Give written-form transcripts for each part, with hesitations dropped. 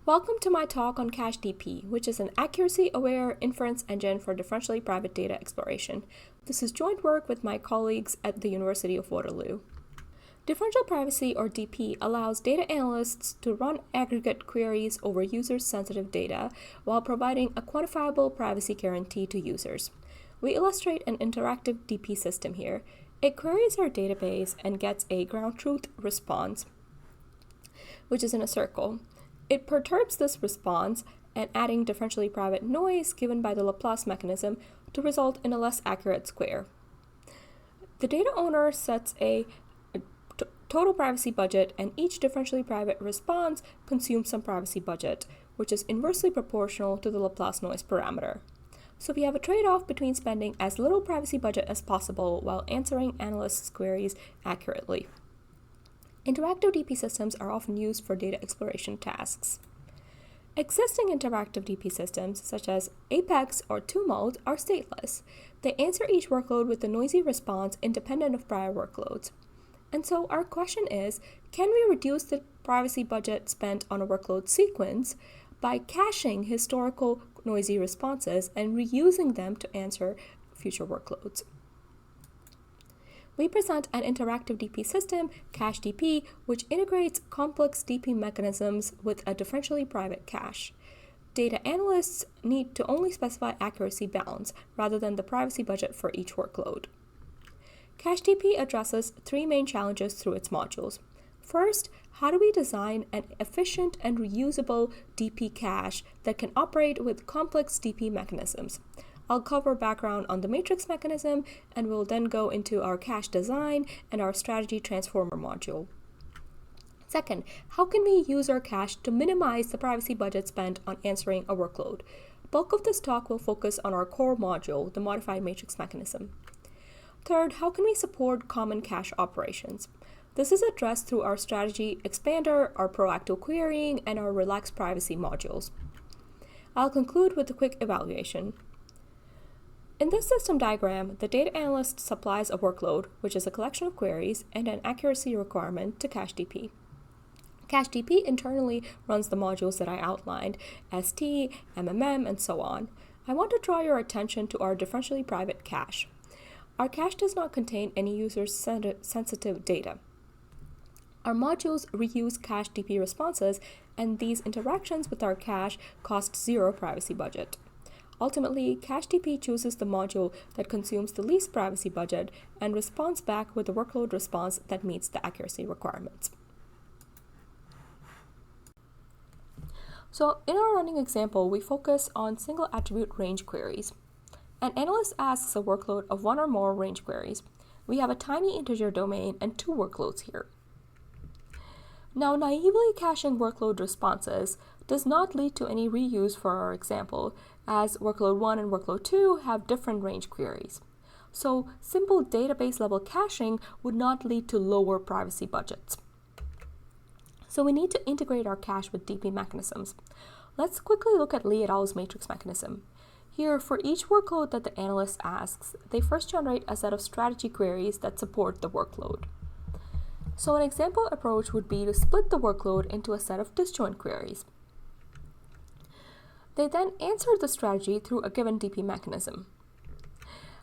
Welcome to my talk on CacheDP, which is an accuracy-aware inference engine for differentially private data exploration. This is joint work with my colleagues at the University of Waterloo. Differential privacy, or DP, allows data analysts to run aggregate queries over users' sensitive data while providing a quantifiable privacy guarantee to users. We illustrate an interactive DP system here. It queries our database and gets a ground truth response, which is in a circle. It perturbs this response and adding differentially private noise given by the Laplace mechanism to result in a less accurate square. The data owner sets a total privacy budget, and each differentially private response consumes some privacy budget, which is inversely proportional to the Laplace noise parameter. So we have a trade-off between spending as little privacy budget as possible while answering analysts' queries accurately. Interactive DP systems are often used for data exploration tasks. Existing interactive DP systems, such as Apex or Tumult, are stateless. They answer each workload with a noisy response independent of prior workloads. And so our question is, can we reduce the privacy budget spent on a workload sequence by caching historical noisy responses and reusing them to answer future workloads? We present an interactive DP system, CacheDP, which integrates complex DP mechanisms with a differentially private cache. Data analysts need to only specify accuracy bounds rather than the privacy budget for each workload. CacheDP addresses three main challenges through its modules. First, how do we design an efficient and reusable DP cache that can operate with complex DP mechanisms? I'll cover background on the matrix mechanism, and we'll then go into our cache design and our strategy transformer module. Second, how can we use our cache to minimize the privacy budget spent on answering a workload? Bulk of this talk will focus on our core module, the modified matrix mechanism. Third, how can we support common cache operations? This is addressed through our strategy expander, our proactive querying, and our relaxed privacy modules. I'll conclude with a quick evaluation. In this system diagram, the data analyst supplies a workload, which is a collection of queries, and an accuracy requirement to CacheDP. CacheDP internally runs the modules that I outlined, ST, MMM, and so on. I want to draw your attention to our differentially private cache. Our cache does not contain any user-sensitive data. Our modules reuse CacheDP responses, and these interactions with our cache cost zero privacy budget. Ultimately, CacheDP chooses the module that consumes the least privacy budget and responds back with a workload response that meets the accuracy requirements. So in our running example, we focus on single attribute range queries. An analyst asks a workload of one or more range queries. We have a tiny integer domain and two workloads here. Now, naively caching workload responses does not lead to any reuse for our example, as workload 1 and workload 2 have different range queries. So simple database level caching would not lead to lower privacy budgets. So we need to integrate our cache with DP mechanisms. Let's quickly look at Li et al.'s matrix mechanism. Here, for each workload that the analyst asks, they first generate a set of strategy queries that support the workload. So an example approach would be to split the workload into a set of disjoint queries. They then answer the strategy through a given DP mechanism.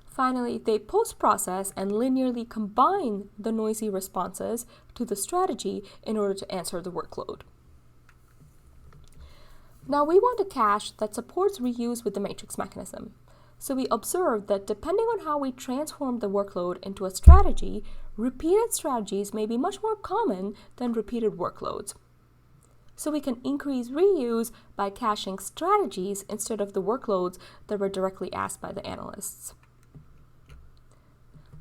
Finally, they post-process and linearly combine the noisy responses to the strategy in order to answer the workload. Now we want a cache that supports reuse with the matrix mechanism. So we observe that depending on how we transform the workload into a strategy, repeated strategies may be much more common than repeated workloads. So we can increase reuse by caching strategies instead of the workloads that were directly asked by the analysts.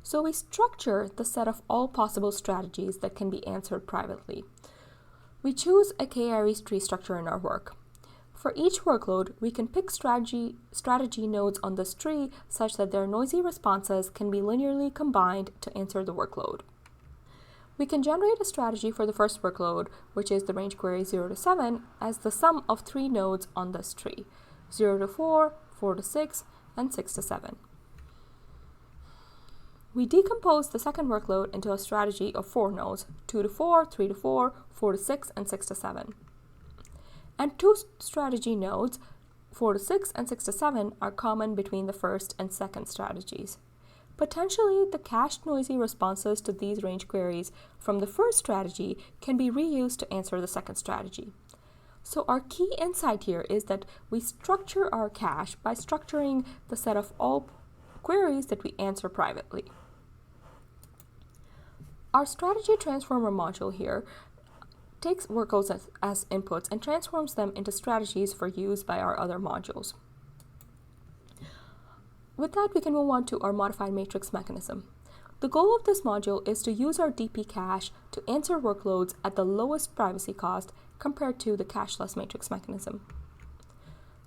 So we structure the set of all possible strategies that can be answered privately. We choose a k-aries tree structure in our work. For each workload, we can pick strategy nodes on this tree such that their noisy responses can be linearly combined to answer the workload. We can generate a strategy for the first workload, which is the range query 0 to 7, as the sum of three nodes on this tree, 0 to 4, 4 to 6, and 6 to 7. We decompose the second workload into a strategy of four nodes, 2 to 4, 3 to 4, 4 to 6, and 6 to 7. And two strategy nodes, 4 to 6 and 6 to 7, are common between the first and second strategies. Potentially, the cached noisy responses to these range queries from the first strategy can be reused to answer the second strategy. So our key insight here is that we structure our cache by structuring the set of all queries that we answer privately. Our strategy transformer module here takes workloads as inputs and transforms them into strategies for use by our other modules. With that, we can move on to our modified matrix mechanism. The goal of this module is to use our DP cache to answer workloads at the lowest privacy cost compared to the cache-less matrix mechanism.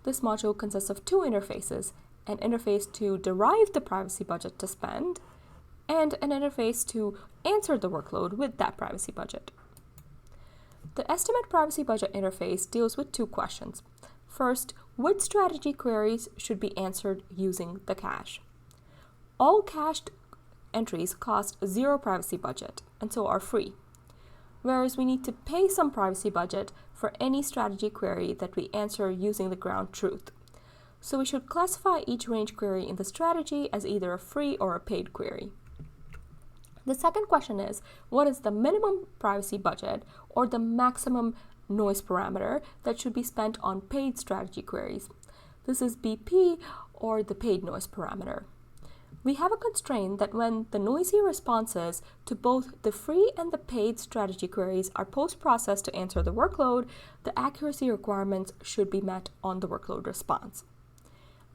This module consists of two interfaces, an interface to derive the privacy budget to spend, and an interface to answer the workload with that privacy budget. The estimate privacy budget interface deals with two questions. First, which strategy queries should be answered using the cache? All cached entries cost 0 privacy budget and so are free, whereas we need to pay some privacy budget for any strategy query that we answer using the ground truth. So we should classify each range query in the strategy as either a free or a paid query. The second question is, what is the minimum privacy budget or the maximum noise parameter that should be spent on paid strategy queries? This is BP, or the paid noise parameter. We have a constraint that when the noisy responses to both the free and the paid strategy queries are post-processed to answer the workload, the accuracy requirements should be met on the workload response.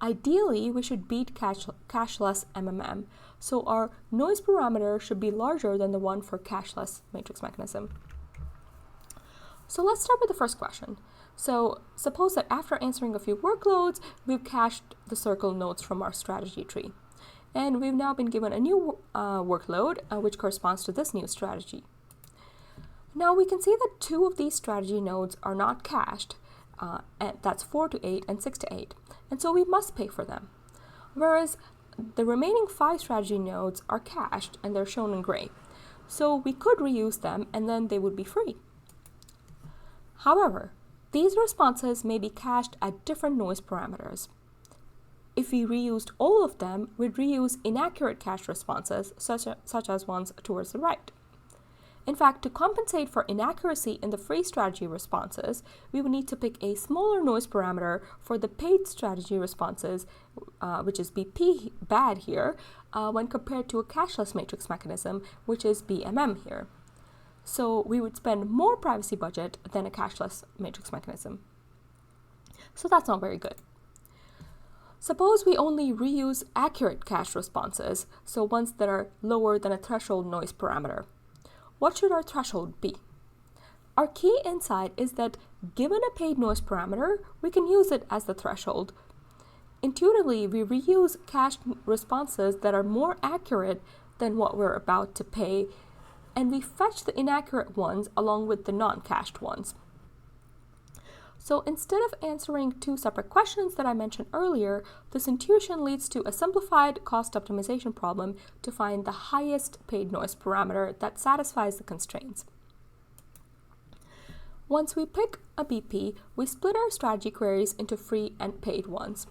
Ideally, we should beat cache-less MMM, so our noise parameter should be larger than the one for cache-less matrix mechanism. So let's start with the first question. So suppose that after answering a few workloads, we've cached the circle nodes from our strategy tree. And we've now been given a new workload, which corresponds to this new strategy. Now we can see that two of these strategy nodes are not cached, and that's 4 to 8 and 6 to 8, and so we must pay for them. Whereas the remaining 5 strategy nodes are cached and they're shown in gray. So we could reuse them and then they would be free. However, these responses may be cached at different noise parameters. If we reused all of them, we'd reuse inaccurate cache responses, such as ones towards the right. In fact, to compensate for inaccuracy in the free strategy responses, we would need to pick a smaller noise parameter for the paid strategy responses, which is BP bad here, when compared to a cache-less matrix mechanism, which is BMM here. So we would spend more privacy budget than a cache-less matrix mechanism. So that's not very good. Suppose we only reuse accurate cache responses, so ones that are lower than a threshold noise parameter. What should our threshold be? Our key insight is that given a paid noise parameter, we can use it as the threshold. Intuitively, we reuse cached responses that are more accurate than what we're about to pay, and we fetch the inaccurate ones along with the non-cached ones. So instead of answering two separate questions that I mentioned earlier, this intuition leads to a simplified cost optimization problem to find the highest paid noise parameter that satisfies the constraints. Once we pick a BP, we split our strategy queries into free and paid ones.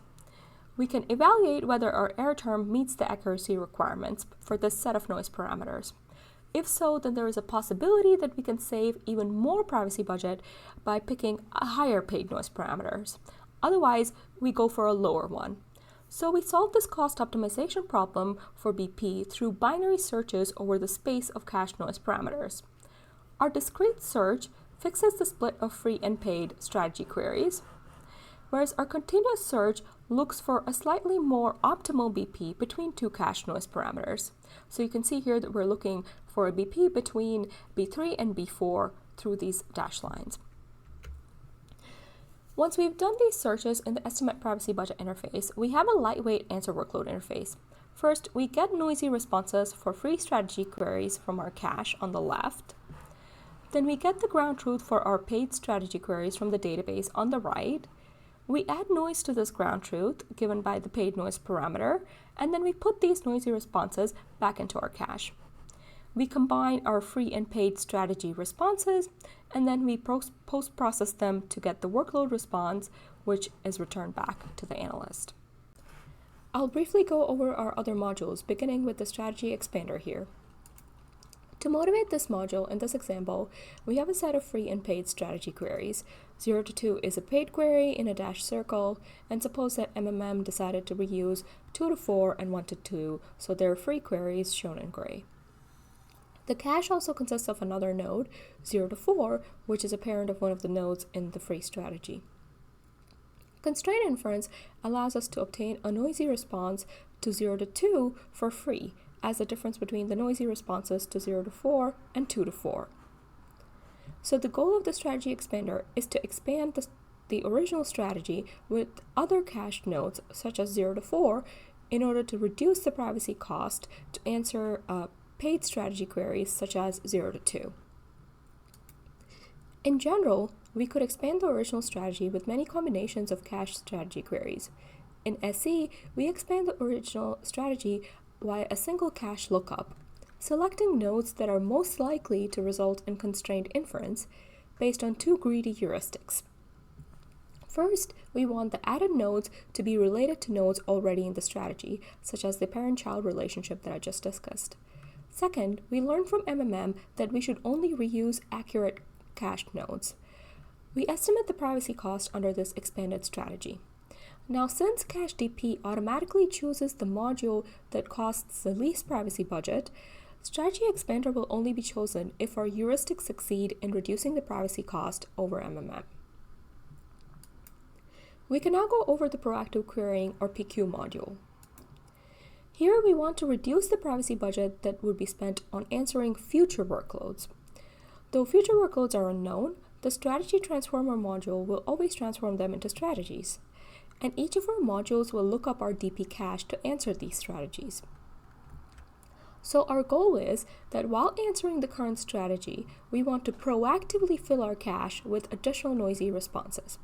We can evaluate whether our error term meets the accuracy requirements for this set of noise parameters. If so, then there is a possibility that we can save even more privacy budget by picking a higher paid noise parameters. Otherwise, we go for a lower one. So we solve this cost optimization problem for BP through binary searches over the space of cached noise parameters. Our discrete search fixes the split of free and paid strategy queries, whereas our continuous search looks for a slightly more optimal BP between two cached noise parameters. So you can see here that we're looking for a BP between B3 and B4 through these dashed lines. Once we've done these searches in the estimate privacy budget interface, we have a lightweight answer workload interface. First, we get noisy responses for free strategy queries from our cache on the left. Then we get the ground truth for our paid strategy queries from the database on the right. We add noise to this ground truth given by the paid noise parameter, and then we put these noisy responses back into our cache. we combine our free and paid strategy responses, and then we post-process them to get the workload response, which is returned back to the analyst. I'll briefly go over our other modules, beginning with the strategy expander here. To motivate this module in this example, we have a set of free and paid strategy queries. 0 to 2 is a paid query in a dashed circle, and suppose that MMM decided to reuse 2 to 4 and 1 to 2, so they're free queries shown in gray. The cache also consists of another node, 0 to 4, which is a parent of one of the nodes in the free strategy. Constraint inference allows us to obtain a noisy response to 0 to 2 for free, as the difference between the noisy responses to 0 to 4 and 2 to 4. So the goal of the strategy expander is to expand the original strategy with other cached nodes, such as 0 to 4, in order to reduce the privacy cost to answer paid strategy queries such as 0 to 2. In general, we could expand the original strategy with many combinations of cached strategy queries. In SE, we expand the original strategy via a single cache lookup, selecting nodes that are most likely to result in constrained inference based on two greedy heuristics. First, we want the added nodes to be related to nodes already in the strategy, such as the parent-child relationship that I just discussed. Second, we learned from MMM that we should only reuse accurate cached nodes. We estimate the privacy cost under this expanded strategy. Now, since CachDP automatically chooses the module that costs the least privacy budget, Strategy Expander will only be chosen if our heuristics succeed in reducing the privacy cost over MMM. We can now go over the Proactive Querying or PQ module. Here we want to reduce the privacy budget that would be spent on answering future workloads. Though future workloads are unknown, the Strategy Transformer module will always transform them into strategies, and each of our modules will look up our DP cache to answer these strategies. So our goal is that while answering the current strategy, we want to proactively fill our cache with additional noisy responses.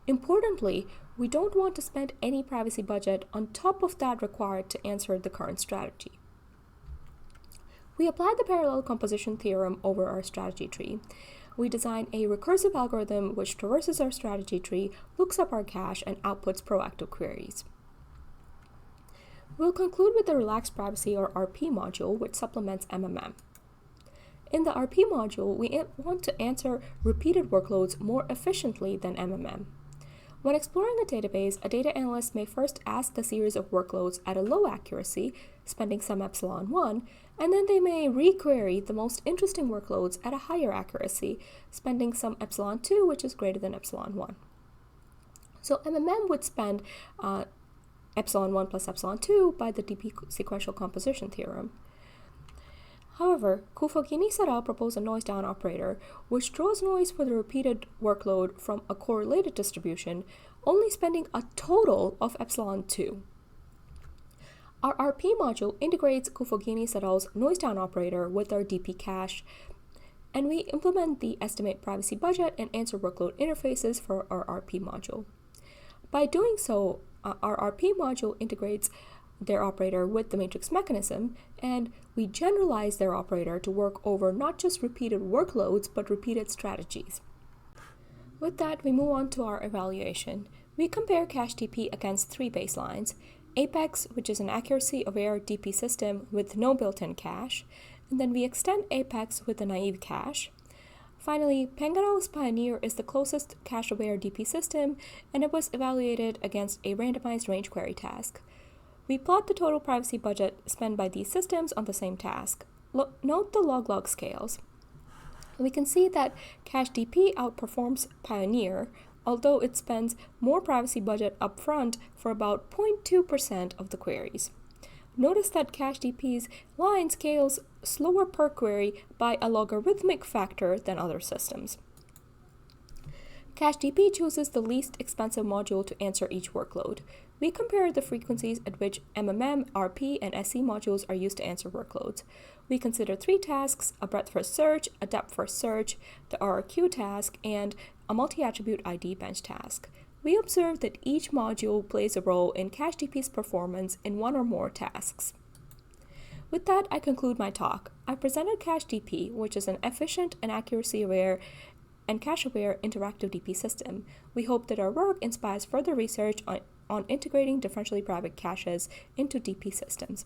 Importantly, we don't want to spend any privacy budget on top of that required to answer the current strategy. We applied the parallel composition theorem over our strategy tree. We design a recursive algorithm which traverses our strategy tree, looks up our cache, and outputs proactive queries. We'll conclude with the Relaxed Privacy or RP module, which supplements MMM. In the RP module, we want to answer repeated workloads more efficiently than MMM. When exploring a database, a data analyst may first ask a series of workloads at a low accuracy, spending some epsilon1, and then they may requery the most interesting workloads at a higher accuracy, spending some epsilon2, which is greater than epsilon1. So MMM would spend epsilon1 plus epsilon2 by the DP sequential composition theorem. However, Kufogini et al. Propose a noise down operator, which draws noise for the repeated workload from a correlated distribution, only spending a total of epsilon2. Our RP module integrates Kufogini et al.'s noise down operator with our DP cache, and we implement the estimate privacy budget and answer workload interfaces for our RP module. By doing so, our RP module integrates their operator with the matrix mechanism, and we generalize their operator to work over not just repeated workloads, but repeated strategies. With that, we move on to our evaluation. We compare CachDP against three baselines: Apex, which is an accuracy-aware DP system with no built-in cache, and then we extend Apex with a naive cache. Finally, Penguin Pioneer is the closest cache-aware DP system, and it was evaluated against a randomized range query task. We plot the total privacy budget spent by these systems on the same task. Note the log-log scales. We can see that CachDP outperforms Pioneer, although it spends more privacy budget upfront for about 0.2% of the queries. Notice that CachDP's line scales slower per query by a logarithmic factor than other systems. CachDP chooses the least expensive module to answer each workload. We compare the frequencies at which MMM, RP, and SE modules are used to answer workloads. We consider three tasks: a breadth-first search, a depth-first search, the RRQ task, and a multi-attribute ID bench task. We observe that each module plays a role in CachDP's performance in one or more tasks. With that, I conclude my talk. I presented CashDP, which is an efficient and accuracy-aware and cache-aware interactive DP system. We hope that our work inspires further research on integrating differentially private caches into DP systems.